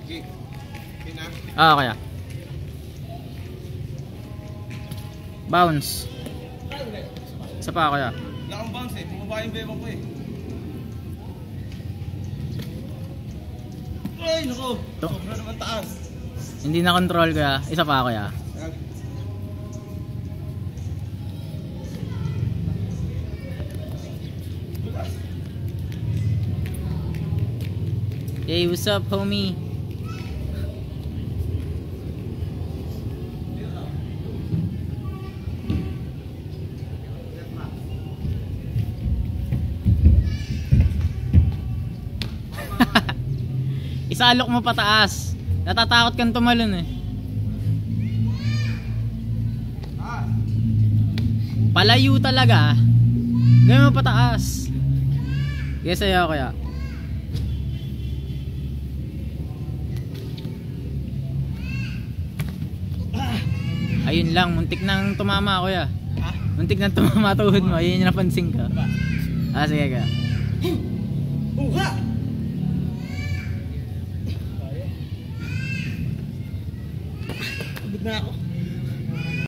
Okay. Okay na? Kaya. Bounce. Isa pa kaya. Wala kang bounce eh. Bumaba yung bebang ko eh. Ay, naku. Sobra naman taas. Hindi na control kaya. Isa pa kaya. Hey, what's up, homie? Isalok mo pataas. Natatakot kang tumalon eh. Palayo talaga. Gawin mo pataas. Yes, ayaw kaya. Ayun lang, muntik nang tumama kuya. Muntik nang tumama tuhod mo. Ayun yung napansin ka. Sige ka. Uha! Pagod na ako.